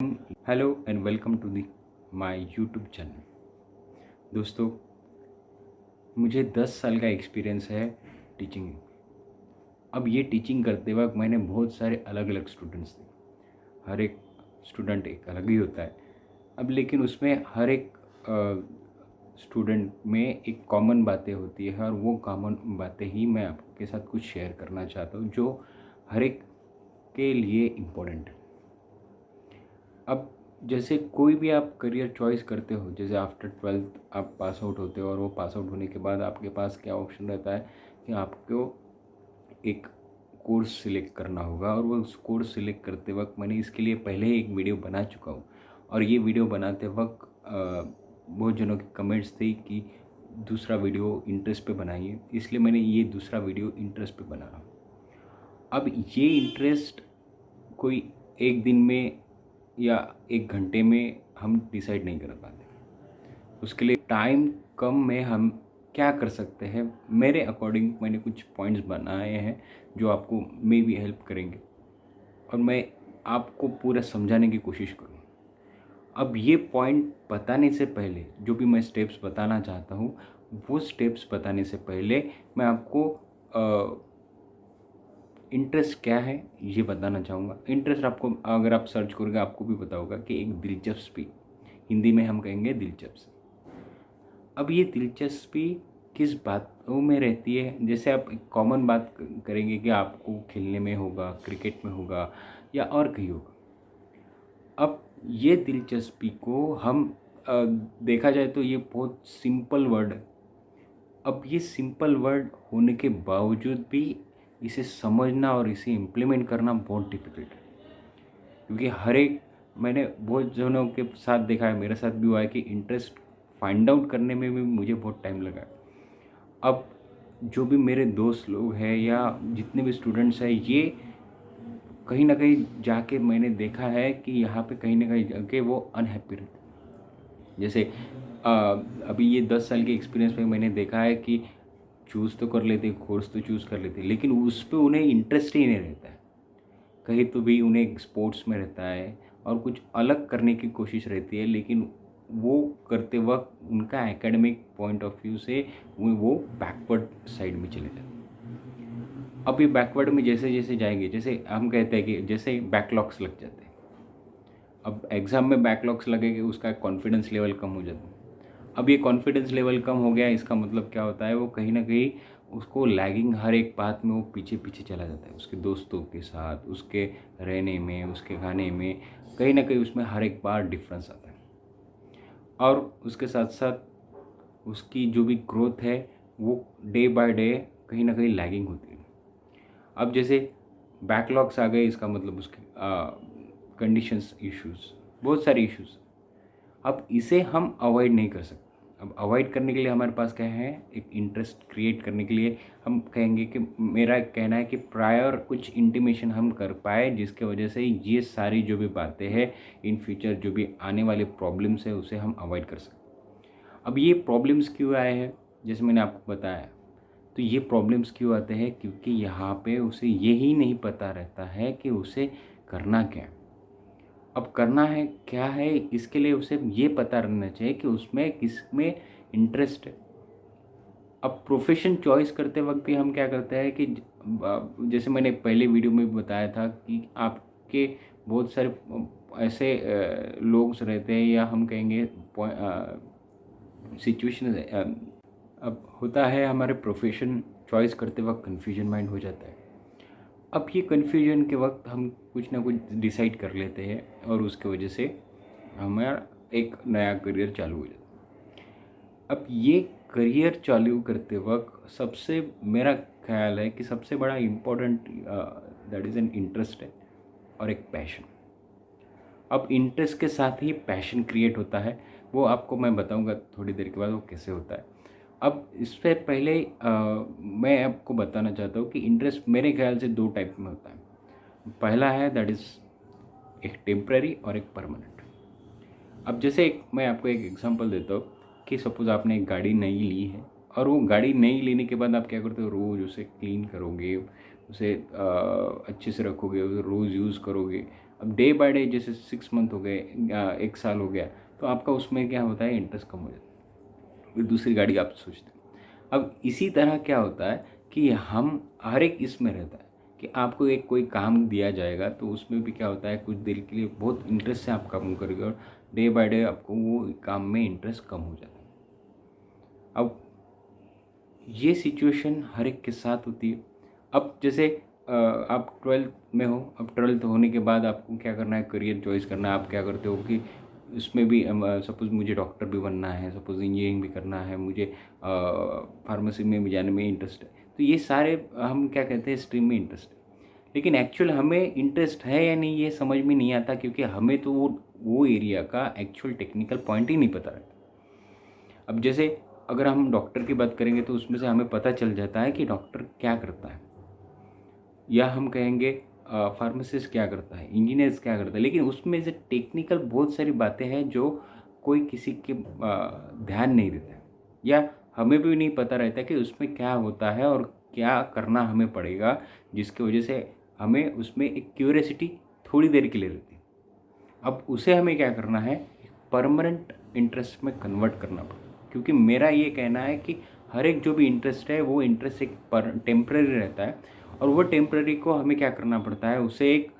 Hello and welcome to the my YouTube channel. दोस्तों, मुझे 10 साल का एक्सपीरियंस है टीचिंग में। अब ये टीचिंग करते वक्त मैंने बहुत सारे अलग अलग स्टूडेंट्स देखे। हर एक स्टूडेंट एक अलग ही होता है। अब लेकिन उसमें हर एक स्टूडेंट में एक कॉमन बातें होती है और वो कॉमन बातें ही मैं आपके साथ कुछ शेयर करना चाहता हूँ जो हर एक के लिए इम्पोर्टेंट है। अब जैसे कोई भी आप करियर चॉइस करते हो, जैसे आफ्टर 12th आप पास आउट होते हो और वो पास आउट होने के बाद आपके पास क्या ऑप्शन रहता है कि आपको एक कोर्स सिलेक्ट करना होगा। और वो उस कोर्स सिलेक्ट करते वक्त मैंने इसके लिए पहले ही एक वीडियो बना चुका हूँ। और ये वीडियो बनाते वक्त बहुत जनों की कमेंट्स थी कि दूसरा वीडियो इंटरेस्ट पे बनाइए, इसलिए मैंने ये दूसरा वीडियो इंटरेस्ट पे बना रहा हूँ। अब ये इंटरेस्ट कोई एक दिन में या एक घंटे में हम डिसाइड नहीं कर पाते। उसके लिए टाइम कम में हम क्या कर सकते हैं, मेरे अकॉर्डिंग मैंने कुछ पॉइंट्स बनाए हैं जो आपको मे भी हेल्प करेंगे और मैं आपको पूरा समझाने की कोशिश करूँ। अब ये पॉइंट बताने से पहले जो भी मैं स्टेप्स बताना चाहता हूँ, वो स्टेप्स बताने से पहले मैं आपको इंटरेस्ट क्या है ये बताना चाहूँगा। इंटरेस्ट आपको अगर आप सर्च करोगे आपको भी पता होगा कि एक दिलचस्पी, हिंदी में हम कहेंगे दिलचस्पी। अब ये दिलचस्पी किस बातों में रहती है? जैसे आप एक कॉमन बात करेंगे कि आपको खेलने में होगा, क्रिकेट में होगा या और कहीं होगा। अब ये दिलचस्पी को हम देखा जाए तो ये बहुत सिंपल वर्ड है। अब ये सिंपल वर्ड होने के बावजूद भी इसे समझना और इसे इम्प्लीमेंट करना बहुत डिफिकल्ट है, क्योंकि हर एक मैंने बहुत जनों के साथ देखा है, मेरे साथ भी हुआ है कि इंटरेस्ट फाइंड आउट करने में भी मुझे बहुत टाइम लगा। अब जो भी मेरे दोस्त लोग हैं या जितने भी स्टूडेंट्स हैं, ये कहीं ना कहीं जाके मैंने देखा है कि यहाँ पे कहीं ना कहीं जाके वो अनहैप्पी रहते हैं। जैसे अभी ये 10 साल के एक्सपीरियंस में मैंने देखा है कि चूज़ तो कर लेते, कोर्स तो चूज़ कर लेते, लेकिन उस पर उन्हें इंटरेस्ट ही नहीं रहता है। कहीं तो भी उन्हें स्पोर्ट्स में रहता है और कुछ अलग करने की कोशिश रहती है, लेकिन वो करते वक्त उनका एकेडमिक पॉइंट ऑफ व्यू से वो बैकवर्ड साइड में चले जाते हैं। अब ये बैकवर्ड में जैसे जैसे जाएंगे, जैसे हम कहते हैं कि जैसे बैकलॉग्स लग जाते हैं। अब एग्ज़ाम में बैकलॉग्स लगेंगे, उसका कॉन्फिडेंस लेवल कम हो जाता है। अब ये कॉन्फिडेंस लेवल कम हो गया, इसका मतलब क्या होता है, वो कहीं ना कहीं उसको लैगिंग हर एक बात में वो पीछे पीछे चला जाता है। उसके दोस्तों के साथ, उसके रहने में, उसके खाने में, कहीं ना कहीं उसमें हर एक बार डिफरेंस आता है। और उसके साथ साथ उसकी जो भी ग्रोथ है वो डे बाय डे कहीं ना कहीं लैगिंग होती है। अब जैसे बैकलॉग्स आ गए, इसका मतलब उसके कंडीशंस इश्यूज़, बहुत सारे इश्यूज़। अब इसे हम अवॉइड नहीं कर सकते। अब अवॉइड करने के लिए हमारे पास क्या है, एक इंटरेस्ट क्रिएट करने के लिए हम कहेंगे कि मेरा कहना है कि प्रायर कुछ इंटीमेशन हम कर पाए जिसके वजह से ये सारी जो भी बातें हैं, इन फ्यूचर जो भी आने वाले प्रॉब्लम्स है उसे हम अवॉइड कर सकते। अब ये प्रॉब्लम्स क्यों आए हैं, जैसे मैंने आपको बताया, तो ये प्रॉब्लम्स क्यों आते हैं, क्योंकि यहाँ पे उसे यही नहीं पता रहता है कि उसे करना क्या है। अब करना है क्या है, इसके लिए उसे ये पता रहना चाहिए कि उसमें किस में इंटरेस्ट है। अब प्रोफेशन चॉइस करते वक्त भी हम क्या करते हैं कि जैसे मैंने पहले वीडियो में भी बताया था कि आपके बहुत सारे ऐसे लोग रहते हैं या हम कहेंगे सिचुएशन। अब होता है हमारे प्रोफेशन चॉइस करते वक्त कन्फ्यूजन माइंड हो जाता है। अब ये कन्फ्यूजन के वक्त हम कुछ ना कुछ डिसाइड कर लेते हैं और उसके वजह से हमारा एक नया करियर चालू हो जाता है। अब ये करियर चालू करते वक्त सबसे मेरा ख्याल है कि सबसे बड़ा important that is an interest है और एक पैशन। अब इंटरेस्ट के साथ ही पैशन क्रिएट होता है, वो आपको मैं बताऊंगा थोड़ी देर के बाद वो कैसे होता है। अब इससे पहले मैं आपको बताना चाहता हूँ कि इंटरेस्ट मेरे ख्याल से 2 टाइप में होता है। पहला है दैट इज़ एक टेम्पररी और एक परमानेंट। अब जैसे एक मैं आपको एक एग्जांपल देता हूँ कि सपोज़ आपने एक गाड़ी नई ली है और वो गाड़ी नई लेने के बाद आप क्या करते हो, रोज़ उसे क्लीन करोगे, उसे अच्छे से रखोगे, उसे रोज़ यूज़ करोगे अब डे बाय डे जैसे 6 मंथ हो गए, 1 साल हो गया, तो आपका उसमें क्या होता है, इंटरेस्ट कम हो जाता है, फिर दूसरी गाड़ी आप सोचते हैं। अब इसी तरह क्या होता है कि हम हर एक इसमें रहता है कि आपको एक कोई काम दिया जाएगा, तो उसमें भी क्या होता है, कुछ देर के लिए बहुत इंटरेस्ट से आप काम करोगे और डे बाय डे आपको वो काम में इंटरेस्ट कम हो जाता है। अब ये सिचुएशन हर एक के साथ होती है। अब जैसे आप 12th में हो, अब 12th होने के बाद आपको क्या करना है, करियर चॉइस करना है। आप क्या करते हो कि उसमें भी सपोज़ मुझे डॉक्टर भी बनना है, सपोज़ इंजीनियरिंग भी करना है, मुझे फार्मेसी में भी जाने में इंटरेस्ट है, तो ये सारे हम क्या कहते हैं, स्ट्रीम में इंटरेस्ट है। लेकिन एक्चुअल हमें इंटरेस्ट है या नहीं ये समझ में नहीं आता, क्योंकि हमें तो वो एरिया का एक्चुअल टेक्निकल पॉइंट ही नहीं पता रहता। अब जैसे अगर हम डॉक्टर की बात करेंगे तो उसमें से हमें पता चल जाता है कि डॉक्टर क्या करता है, या हम कहेंगे फार्मासिस्ट क्या करता है, इंजीनियर्स क्या करता है, लेकिन उसमें से टेक्निकल बहुत सारी बातें हैं जो कोई किसी के ध्यान नहीं देता है, या हमें भी नहीं पता रहता कि उसमें क्या होता है और क्या करना हमें पड़ेगा, जिसकी वजह से हमें उसमें एक क्यूरियोसिटी थोड़ी देर के लिए रहती है। अब उसे हमें क्या करना है, परमानेंट इंटरेस्ट में कन्वर्ट करना पड़ेगा, क्योंकि मेरा ये कहना है कि हर एक जो भी इंटरेस्ट है वो इंटरेस्ट एक टेम्पररी रहता है, और वो टेम्पररी को हमें क्या करना पड़ता है, उसे एक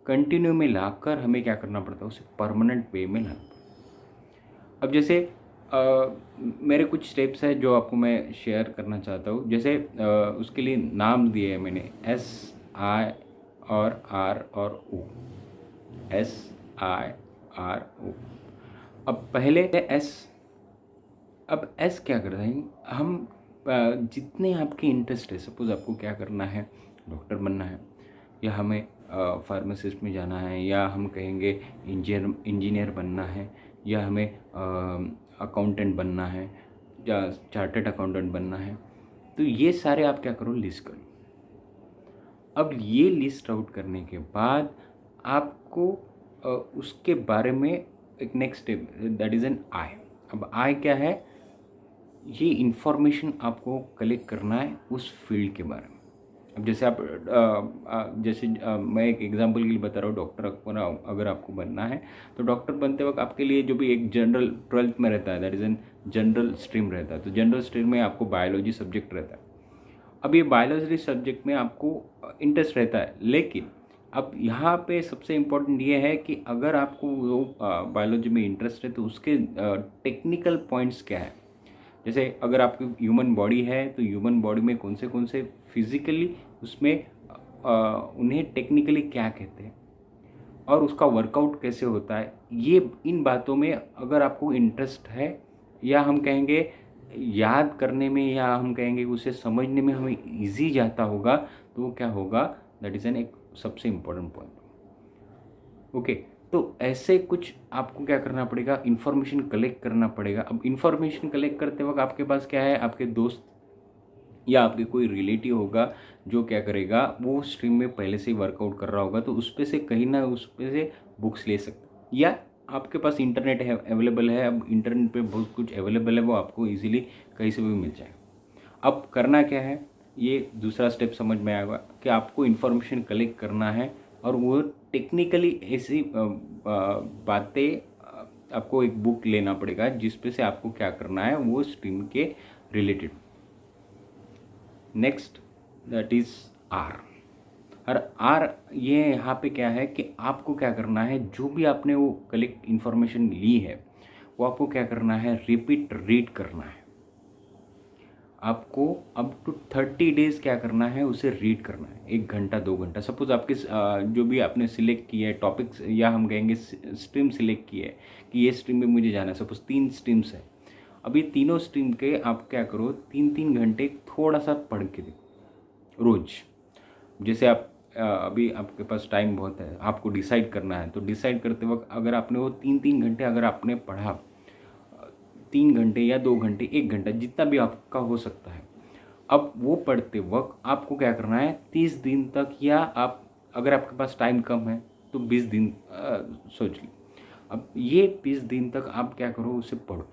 कंटिन्यू में लाकर हमें क्या करना पड़ता है, उसे परमानेंट वे में लाना पड़ता है। अब जैसे मेरे कुछ स्टेप्स हैं जो आपको मैं शेयर करना चाहता हूँ। जैसे उसके लिए नाम दिए हैं मैंने, SI और R और O, SIRO। अब पहले एस, अब एस क्या कर रहे हैं हम, जितने आपके इंटरेस्ट है, सपोज़ आपको क्या करना है, डॉक्टर बनना है, या हमें फार्मासिस्ट में जाना है, या हम कहेंगे इंजीनियर बनना है, या हमें अकाउंटेंट बनना है, या चार्टर्ड अकाउंटेंट बनना है, तो ये सारे आप क्या करो, लिस्ट करो। अब ये लिस्ट आउट करने के बाद आपको उसके बारे में एक next step, that is an I. अब आई क्या है, ये इन्फॉर्मेशन आपको कलेक्ट करना है उस फील्ड के बारे में। अब जैसे आप मैं एक एग्जांपल के लिए बता रहा हूँ, डॉक्टर अगर आपको बनना है, तो डॉक्टर बनते वक्त आपके लिए जो भी एक जनरल 12th में रहता है, that is N general stream रहता है, तो जनरल स्ट्रीम में आपको बायोलॉजी सब्जेक्ट रहता है। अब ये बायोलॉजी सब्जेक्ट में आपको इंटरेस्ट रहता है, लेकिन अब यहाँ पे सबसे इम्पोर्टेंट ये है कि अगर आपको वो बायोलॉजी में इंटरेस्ट है, तो उसके टेक्निकल पॉइंट्स क्या है। जैसे अगर आपकी ह्यूमन बॉडी है, तो ह्यूमन बॉडी में कौन से फिजिकली उसमें उन्हें टेक्निकली क्या कहते हैं, और उसका वर्कआउट कैसे होता है, ये इन बातों में अगर आपको इंटरेस्ट है, या हम कहेंगे याद करने में, या हम कहेंगे उसे समझने में हमें इजी जाता होगा, तो वो क्या होगा, दैट इज़ एन एक सबसे इम्पोर्टेंट पॉइंट। ओके, तो ऐसे कुछ आपको क्या करना पड़ेगा, इन्फॉर्मेशन कलेक्ट करना पड़ेगा। अब इन्फॉर्मेशन कलेक्ट करते वक्त आपके पास क्या है, आपके दोस्त या आपके कोई रिलेटिव होगा जो क्या करेगा, वो स्ट्रीम में पहले से ही वर्कआउट कर रहा होगा, तो उस पे से कहीं ना उस पे से बुक्स ले सकते, या आपके पास इंटरनेट है, अवेलेबल है। अब इंटरनेट पे बहुत कुछ अवेलेबल है, वो आपको इजीली कहीं से भी मिल जाएगा। अब करना क्या है, ये दूसरा स्टेप समझ में आएगा कि आपको इन्फॉर्मेशन कलेक्ट करना है, और वो टेक्निकली ऐसी बातें आपको एक बुक लेना पड़ेगा जिस पे से आपको क्या करना है, वो स्ट्रीम के related. Next that is R. और आर ये यहाँ पे क्या है कि आपको क्या करना है, जो भी आपने वो कलेक्ट इन्फॉर्मेशन ली है, वो आपको क्या करना है, रिपीट रीड करना है। आपको अप टू 30 डेज़ क्या करना है, उसे रीड करना है, 1 घंटा 2 घंटा। सपोज़ आपके जो भी आपने सिलेक्ट किया है टॉपिक्स, या हम कहेंगे स्ट्रीम सिलेक्ट की है कि ये स्ट्रीम में मुझे जाना है, सपोज़ 3 स्ट्रीम्स है। अब ये तीनों स्ट्रीम के आप क्या करो, 3-3 घंटे थोड़ा सा पढ़ के देखो रोज़। जैसे आप अभी आपके पास टाइम बहुत है, आपको डिसाइड करना है, तो डिसाइड करते वक्त अगर आपने वो 3-3 घंटे अगर आपने पढ़ा, 3 घंटे या 2 घंटे 1 घंटा जितना भी आपका हो सकता है, अब वो पढ़ते वक्त आपको क्या करना है, 30 दिन तक, या आप अगर आपके पास टाइम कम है तो 20 दिन सोच ली। अब ये 20 दिन तक आप क्या करो, उसे पढ़ो।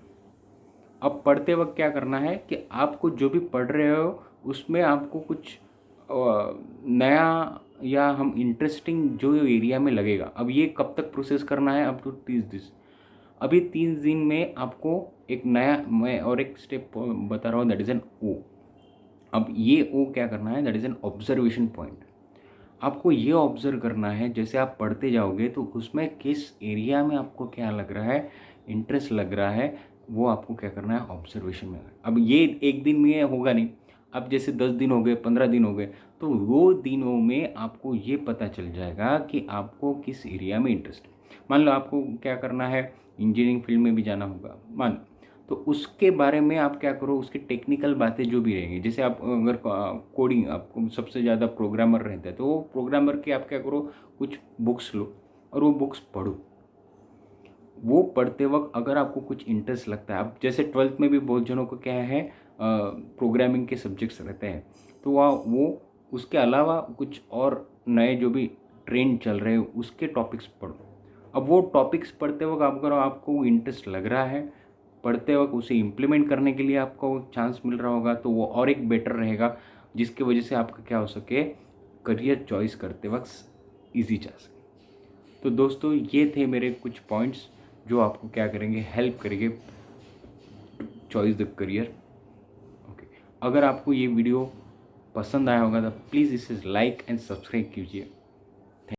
अब पढ़ते वक्त क्या करना है कि आपको जो भी पढ़ रहे हो उसमें आपको कुछ नया या हम इंटरेस्टिंग जो एरिया में लगेगा, अब ये कब तक प्रोसेस करना है, अब तो 30 दिन। अभी 30 दिन में आपको एक नया, मैं और एक स्टेप बता रहा हूँ, दैट इज़ एन ओ। अब ये ओ क्या करना है, that is N observation point. आपको ये ऑब्जर्व करना है, जैसे आप पढ़ते जाओगे तो उसमें किस एरिया में आपको क्या लग रहा है, इंटरेस्ट लग रहा है, वो आपको क्या करना है, ऑब्जर्वेशन में। अब ये एक दिन में होगा नहीं, अब जैसे 10 दिन हो गए, 15 दिन हो गए, तो वो दिनों में आपको ये पता चल जाएगा कि आपको किस एरिया में इंटरेस्ट है। मान लो आपको क्या करना है, इंजीनियरिंग फील्ड में भी जाना होगा, मान, तो उसके बारे में आप क्या करो, उसकी टेक्निकल बातें जो भी रहेंगी, जैसे आप अगर कोडिंग, आपको सबसे ज़्यादा प्रोग्रामर रहता है, तो वो प्रोग्रामर के आप क्या करो, कुछ बुक्स लो और वो बुक्स पढ़ो। वो पढ़ते वक्त अगर आपको कुछ इंटरेस्ट लगता है, अब जैसे 12th में भी बहुत जनों को क्या है, प्रोग्रामिंग के सब्जेक्ट्स रहते हैं, तो वह वो उसके अलावा कुछ और नए जो भी ट्रेंड चल रहे हैं उसके टॉपिक्स पढ़ो। अब वो टॉपिक्स पढ़ते वक्त अगर आपको इंटरेस्ट लग रहा है, पढ़ते वक्त उसे इम्प्लीमेंट करने के लिए आपको चांस मिल रहा होगा, तो वो और एक बेटर रहेगा, जिसके वजह से आपका क्या हो सके, करियर चॉइस करते वक्त ईजी जा सके। तो दोस्तों ये थे मेरे कुछ पॉइंट्स जो आपको क्या करेंगे, हेल्प करेंगे चॉइस द करियर। ओके, अगर आपको ये वीडियो पसंद आया होगा तो प्लीज़ इसे लाइक एंड सब्सक्राइब कीजिए।